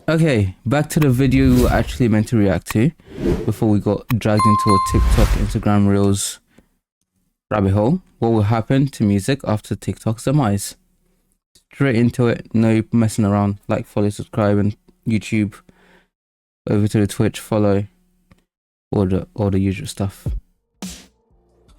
Okay, back to the video we were actually meant to react to before we got dragged into a TikTok, Instagram Reels rabbit hole. What will happen to music after TikTok's demise? Straight into it, no messing around. Like, follow, subscribe, and YouTube. Over to the Twitch, follow, all the usual stuff.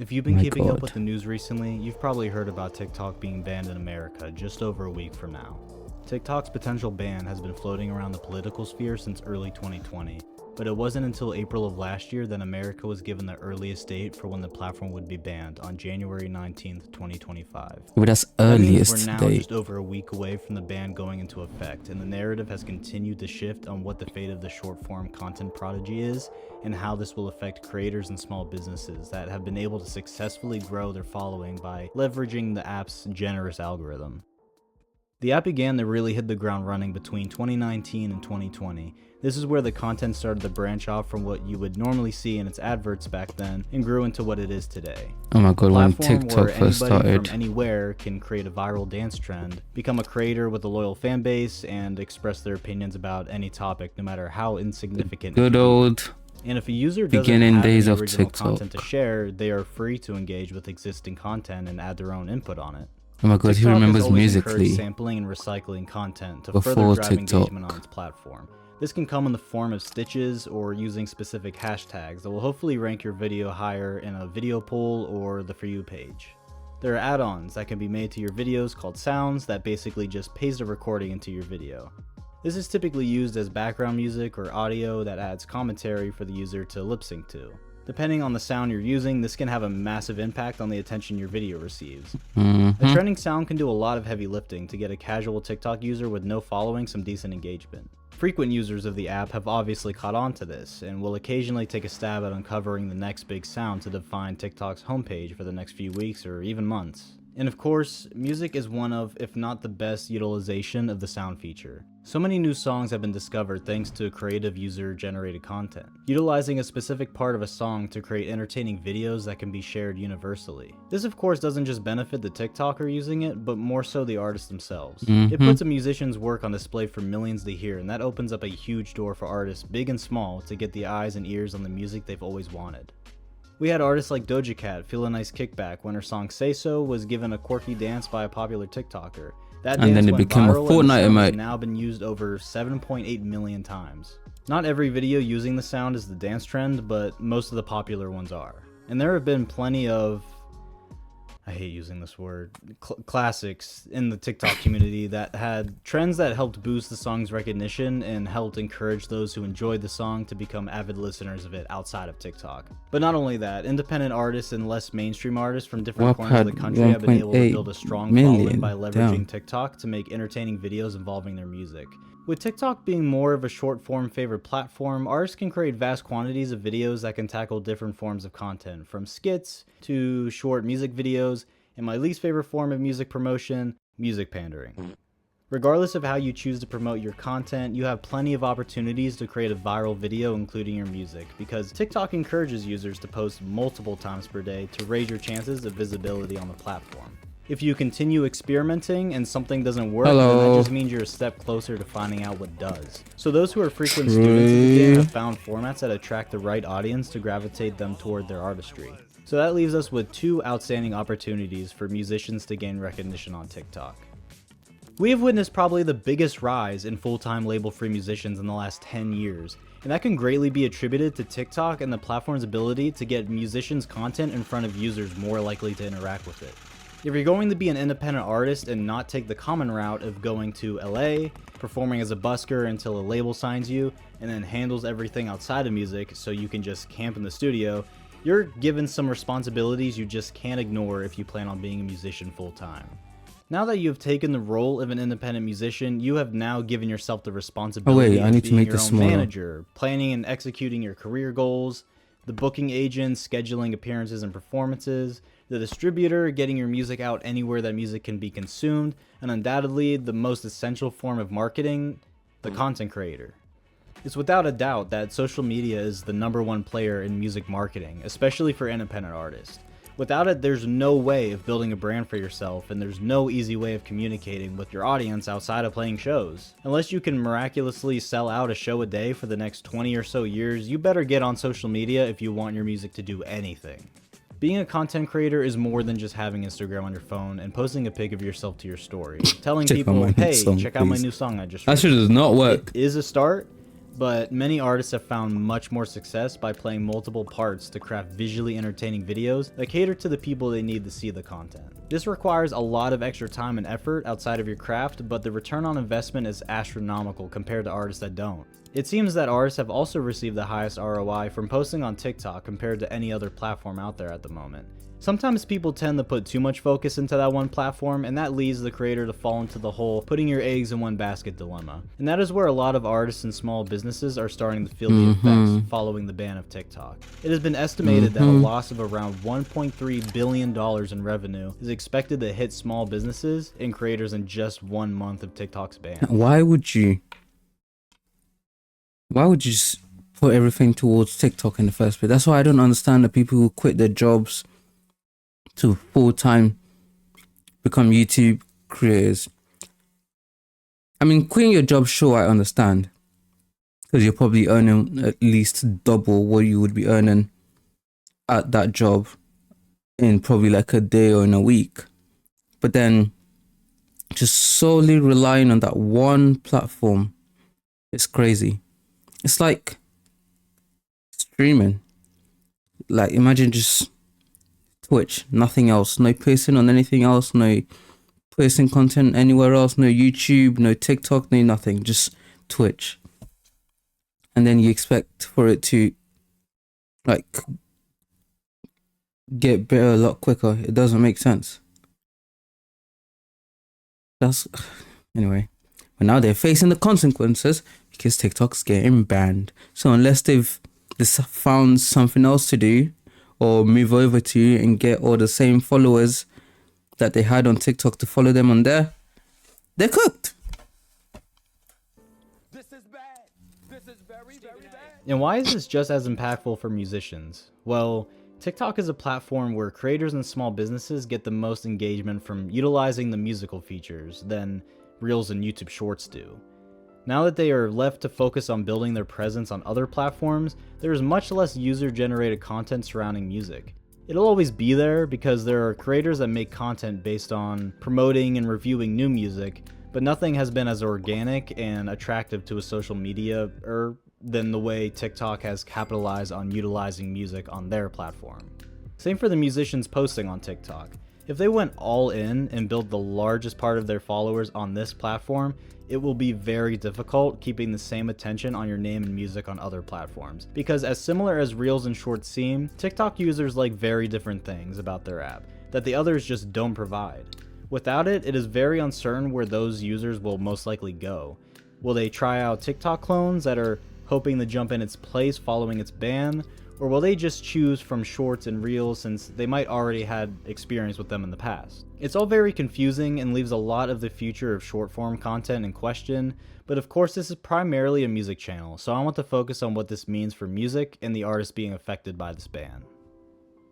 If you've been keeping up God. with the news recently, you've probably heard about TikTok being banned in America just over a week from now. TikTok's potential ban has been floating around the political sphere since early 2020, but it wasn't until April of last year that America was given the earliest date for when the platform would be banned on January 19th, 2025. Well, that's That means earliest we're now date. just over a week away from the ban going into effect, and the narrative has continued to shift on what the fate of the short-form content prodigy is, and how this will affect creators and small businesses that have been able to successfully grow their following by leveraging the app's generous algorithm. The app began to really hit the ground running between 2019 and 2020. This is where the content started to branch off from what you would normally see in its adverts back then and grew into what it is today. Oh my god, when Platform TikTok where first anybody started. from anywhere can create a viral dance trend, become a creator with a loyal fan base, and express their opinions about any topic, no matter how insignificant it Good may be. old And if a user doesn't beginning have days any of original TikTok. content to share, they are free to engage with existing content and add their own input on it. Oh my god, TikTok who has remembers always encouraged Musically? sampling and recycling content to Before further drive TikTok. engagement on its platform. This can come in the form of stitches or using specific hashtags that will hopefully rank your video higher in a video poll or the For You page. There are add-ons that can be made to your videos called sounds that basically just paste a recording into your video. This is typically used as background music or audio that adds commentary for the user to lip sync to. Depending on the sound you're using, this can have a massive impact on the attention your video receives. A trending sound can do a lot of heavy lifting to get a casual TikTok user with no following some decent engagement. Frequent users of the app have obviously caught on to this, and will occasionally take a stab at uncovering the next big sound to define TikTok's homepage for the next few weeks or even months. And of course, music is one of, if not the best utilization of the sound feature. So many new songs have been discovered thanks to creative user-generated content, utilizing a specific part of a song to create entertaining videos that can be shared universally. This of course doesn't just benefit the TikToker using it, but more so the artists themselves. It puts a musician's work on display for millions to hear, and that opens up a huge door for artists big and small to get the eyes and ears on the music they've always wanted. We had artists like Doja Cat feel a nice kickback when her song Say So was given a quirky dance by a popular TikToker. That And dance then it went became a viral, Fortnite and the sound has emote. now been used over 7.8 million times. Not every video using the sound is the dance trend, but most of the popular ones are. And there have been plenty of, I hate using this word, classics in the TikTok community that had trends that helped boost the song's recognition and helped encourage those who enjoyed the song to become avid listeners of it outside of TikTok. But not only that, independent artists and less mainstream artists from different WAP corners of the had country have been able to 1.8 build a strong million. following by leveraging Damn. TikTok to make entertaining videos involving their music. With TikTok being more of a short-form favored platform, artists can create vast quantities of videos that can tackle different forms of content, from skits to short music videos, and my least favorite form of music promotion, music pandering. Regardless of how you choose to promote your content, you have plenty of opportunities to create a viral video including your music, because TikTok encourages users to post multiple times per day to raise your chances of visibility on the platform. If you continue experimenting and something doesn't work, then that just means you're a step closer to finding out what does. So those who are frequent students of the game have found formats that attract the right audience to gravitate them toward their artistry. So that leaves us with two outstanding opportunities for musicians to gain recognition on TikTok. We have witnessed probably the biggest rise in full-time label-free musicians in the last 10 years, and that can greatly be attributed to TikTok and the platform's ability to get musicians' content in front of users more likely to interact with it. If you're going to be an independent artist and not take the common route of going to LA, performing as a busker until a label signs you, and then handles everything outside of music so you can just camp in the studio, you're given some responsibilities you just can't ignore if you plan on being a musician full-time. Now that you have taken the role of an independent musician, you have now given yourself the responsibility I need of to being make your this own smaller. manager, planning and executing your career goals, the booking agent, scheduling appearances and performances, the distributor, getting your music out anywhere that music can be consumed, and undoubtedly the most essential form of marketing, the content creator. It's without a doubt that social media is the #1 player in music marketing, especially for independent artists. Without it, there's no way of building a brand for yourself, and there's no easy way of communicating with your audience outside of playing shows. Unless you can miraculously sell out a show a day for the next 20 or so years, you better get on social media if you want your music to do anything. Being a content creator is more than just having Instagram on your phone and posting a pic of yourself to your story. Telling people, hey, check out my new song I just wrote. That shit does not work. It is a start, but many artists have found much more success by playing multiple parts to craft visually entertaining videos that cater to the people they need to see the content. This requires a lot of extra time and effort outside of your craft, but the return on investment is astronomical compared to artists that don't. It seems that artists have also received the highest ROI from posting on TikTok compared to any other platform out there at the moment. Sometimes people tend to put too much focus into that one platform, and that leads the creator to fall into the whole putting your eggs in one basket dilemma. And that is where a lot of artists and small businesses are starting to feel the effects following the ban of TikTok. It has been estimated that a loss of around $1.3 billion in revenue is expected to hit small businesses and creators in just 1 month of TikTok's ban. Why would you just put everything towards TikTok in the first place? That's why I don't understand the people who quit their jobs to full-time become YouTube creators. I mean, quitting your job, sure, I understand, because you're probably earning at least double what you would be earning at that job in probably like a day or in a week. But then just solely relying on that one platform is crazy. It's like streaming. Like, imagine just Twitch, nothing else, no posting on anything else, no posting content anywhere else, no YouTube, no TikTok, no nothing, just Twitch. And then you expect for it to like get better a lot quicker. It doesn't make sense. That's anyway. But now they're facing the consequences because TikTok's getting banned. So unless they've found something else to do, or move over to and get all the same followers that they had on TikTok to follow them on there, they're cooked. This is bad. This is very, very bad. And why is this just as impactful for musicians? Well, TikTok is a platform where creators and small businesses get the most engagement from utilizing the musical features than Reels and YouTube Shorts do. Now that they are left to focus on building their presence on other platforms, there is much less user-generated content surrounding music. It'll always be there because there are creators that make content based on promoting and reviewing new music, but nothing has been as organic and attractive to a social media than the way TikTok has capitalized on utilizing music on their platform. Same for the musicians posting on TikTok. If they went all in and built the largest part of their followers on this platform, it will be very difficult keeping the same attention on your name and music on other platforms. Because as similar as Reels and Shorts seem, TikTok users like very different things about their app that the others just don't provide. Without it, it is very uncertain where those users will most likely go. Will they try out TikTok clones that are hoping to jump in its place following its ban? Or will they just choose from Shorts and Reels since they might already had experience with them in the past? It's all very confusing and leaves a lot of the future of short form content in question, but of course this is primarily a music channel, so I want to focus on what this means for music and the artists being affected by this ban.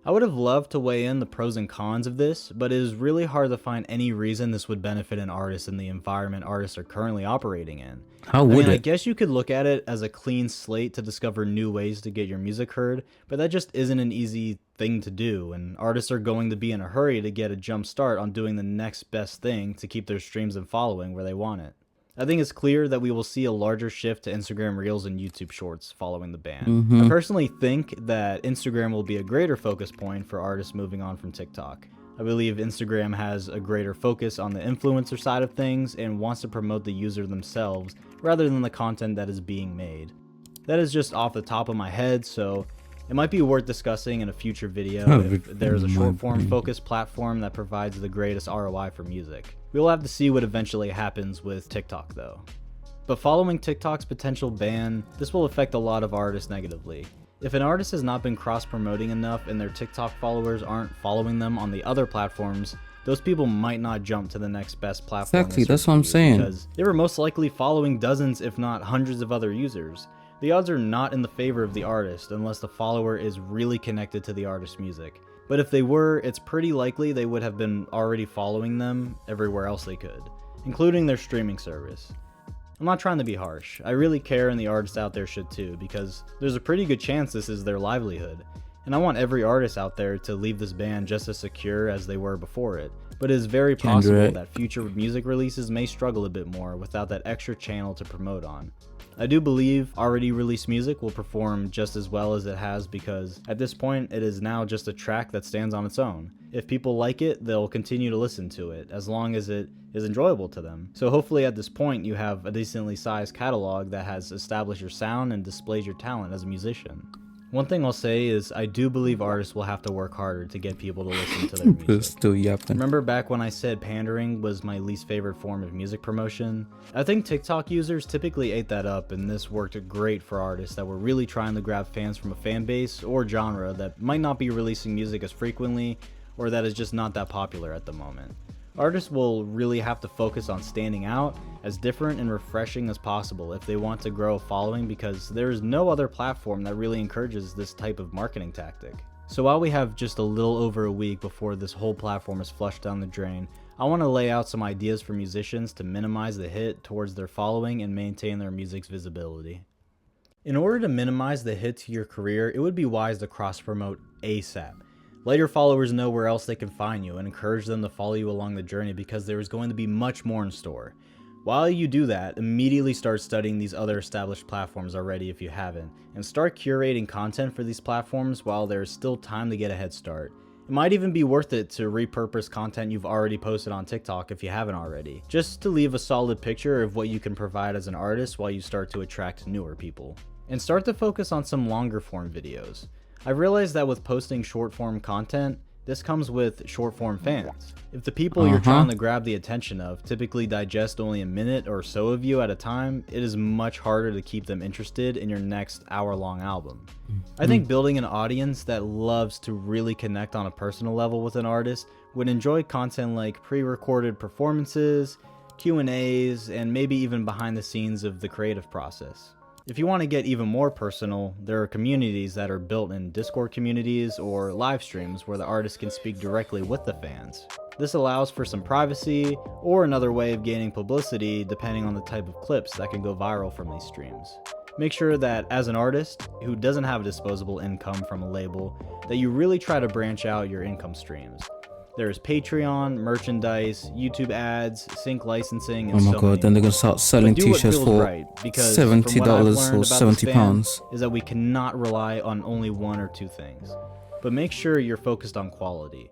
I would have loved to weigh in the pros and cons of this, but it is really hard to find any reason this would benefit an artist in the environment artists are currently operating in. How would I it? guess you could look at it as a clean slate to discover new ways to get your music heard, but that just isn't an easy thing to do, and artists are going to be in a hurry to get a jump start on doing the next best thing to keep their streams and following where they want it. I think it's clear that we will see a larger shift to Instagram Reels and YouTube Shorts following the ban. I personally think that Instagram will be a greater focus point for artists moving on from TikTok. I believe Instagram has a greater focus on the influencer side of things and wants to promote the user themselves rather than the content that is being made. That is just off the top of my head, so it might be worth discussing in a future video if there's a short form focused platform that provides the greatest ROI for music. We'll have to see what eventually happens with TikTok though. But following TikTok's potential ban, this will affect a lot of artists negatively. If an artist has not been cross-promoting enough and their TikTok followers aren't following them on the other platforms, those people might not jump to the next best platform. Exactly, that's what I'm saying. Because they were most likely following dozens if not hundreds of other users. The odds are not in the favor of the artist unless the follower is really connected to the artist's music. But if they were, it's pretty likely they would have been already following them everywhere else they could, including their streaming service. I'm not trying to be harsh. I really care, and the artists out there should too, because there's a pretty good chance this is their livelihood. And I want every artist out there to leave this band just as secure as they were before it. But it is very possible that future music releases may struggle a bit more without that extra channel to promote on. I do believe already released music will perform just as well as it has, because at this point it is now just a track that stands on its own. If people like it, they'll continue to listen to it as long as it is enjoyable to them. So hopefully at this point you have a decently sized catalog that has established your sound and displays your talent as a musician. One thing I'll say is I do believe artists will have to work harder to get people to listen to their music. Still yapping. Remember back when I said pandering was my least favorite form of music promotion? I think TikTok users typically ate that up, and this worked great for artists that were really trying to grab fans from a fan base or genre that might not be releasing music as frequently, or that is just not that popular at the moment. Artists will really have to focus on standing out as different and refreshing as possible if they want to grow a following, because there is no other platform that really encourages this type of marketing tactic. So while we have just a little over a week before this whole platform is flushed down the drain, I want to lay out some ideas for musicians to minimize the hit towards their following and maintain their music's visibility. In order to minimize the hit to your career, it would be wise to cross-promote ASAP. Let your followers know where else they can find you and encourage them to follow you along the journey, because there is going to be much more in store. While you do that, immediately start studying these other established platforms already if you haven't, and start curating content for these platforms while there is still time to get a head start. It might even be worth it to repurpose content you've already posted on TikTok if you haven't already, just to leave a solid picture of what you can provide as an artist while you start to attract newer people. And start to focus on some longer form videos. I've realized that with posting short form content, this comes with short form fans. If the people you're trying to grab the attention of typically digest only a minute or so of you at a time, it is much harder to keep them interested in your next hour-long album. I think building an audience that loves to really connect on a personal level with an artist would enjoy content like pre-recorded performances, Q&As, and maybe even behind the scenes of the creative process. If you want to get even more personal, there are communities that are built in Discord communities or live streams where the artist can speak directly with the fans. This allows for some privacy or another way of gaining publicity depending on the type of clips that can go viral from these streams. Make sure that as an artist who doesn't have a disposable income from a label, that you really try to branch out your income streams. There's Patreon, merchandise, YouTube ads, sync licensing, and oh my so god, many then they're more. gonna start selling But do what t-shirts feels for right, because from what I've $70 learned or about this £70. band is that we cannot rely on only one or two things. But make sure you're focused on quality.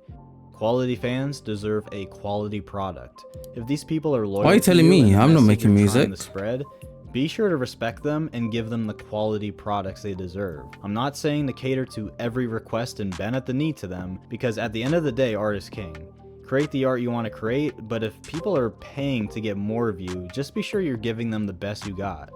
Quality fans deserve a quality product. If these people are loyal Why are you to telling you me? and the I'm not message making you're trying music. to spread, be sure to respect them and give them the quality products they deserve. I'm not saying to cater to every request and bend at the knee to them, because at the end of the day, art is king. Create the art you want to create, but if people are paying to get more of you, just be sure you're giving them the best you got.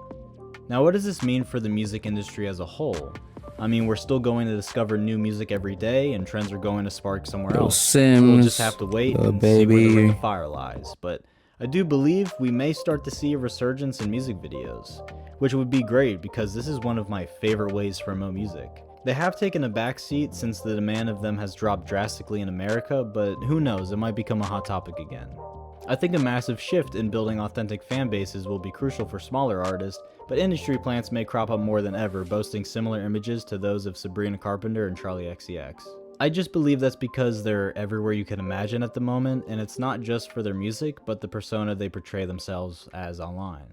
Now, what does this mean for the music industry as a whole? I mean, we're still going to discover new music every day, and trends are going to spark somewhere Little else. Sims, So we'll just have to wait and see where the Baby. ring of fire lies. But I do believe we may start to see a resurgence in music videos, which would be great because this is one of my favorite ways to promote music. They have taken a backseat since the demand of them has dropped drastically in America, but who knows, it might become a hot topic again. I think a massive shift in building authentic fan bases will be crucial for smaller artists, but industry plants may crop up more than ever, boasting similar images to those of Sabrina Carpenter and Charlie XCX. I just believe that's because they're everywhere you can imagine at the moment, and it's not just for their music, but the persona they portray themselves as online.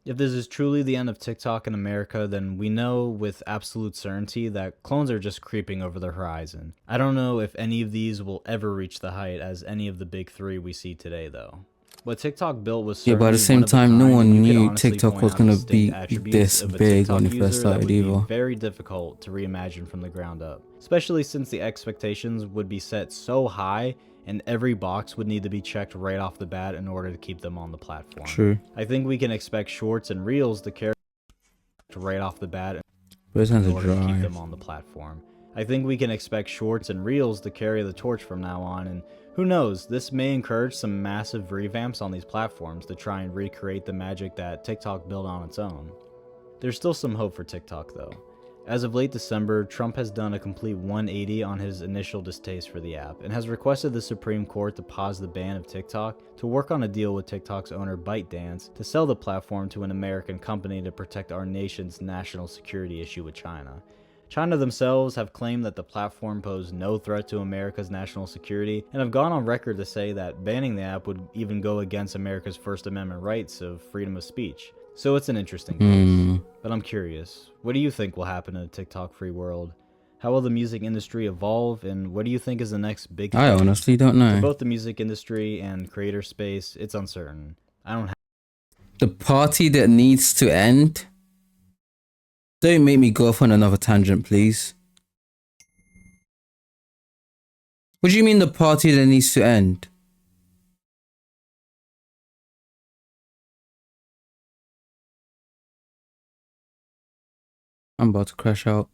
If this is truly the end of TikTok in America, then we know with absolute certainty that clones are just creeping over the horizon. I don't know if any of these will ever reach the height as any of the big three we see today though. What TikTok built was Yeah, but at the certainly same one of a time, no kind, one and you could knew honestly TikTok point was out gonna distinct be attributes this of a big TikTok when it user first that started would be either. very difficult to reimagine from the ground up, especially since the expectations would be set so high and every box would need to be checked right off the bat in order to keep them on the platform. True. I think we can expect shorts and reels to carry right off the bat But it's in to order to keep dry. them on the platform. I think we can expect shorts and reels to carry the torch from now on, and who knows, this may encourage some massive revamps on these platforms to try and recreate the magic that TikTok built on its own. There's still some hope for TikTok though. As of late December, Trump has done a complete 180 on his initial distaste for the app and has requested the Supreme Court to pause the ban of TikTok to work on a deal with TikTok's owner ByteDance to sell the platform to an American company to protect our nation's national security issue with China. China themselves have claimed that the platform posed no threat to America's national security and have gone on record to say that banning the app would even go against America's First Amendment rights of freedom of speech. So it's an interesting case. But I'm curious, what do you think will happen in a TikTok-free world? How will the music industry evolve, and what do you think is the next big thing? I honestly don't know. For both the music industry and creator space, it's uncertain. I don't have The party that needs to end? Don't make me go off on another tangent, please. What do you mean the party that needs to end? I'm about to crash out.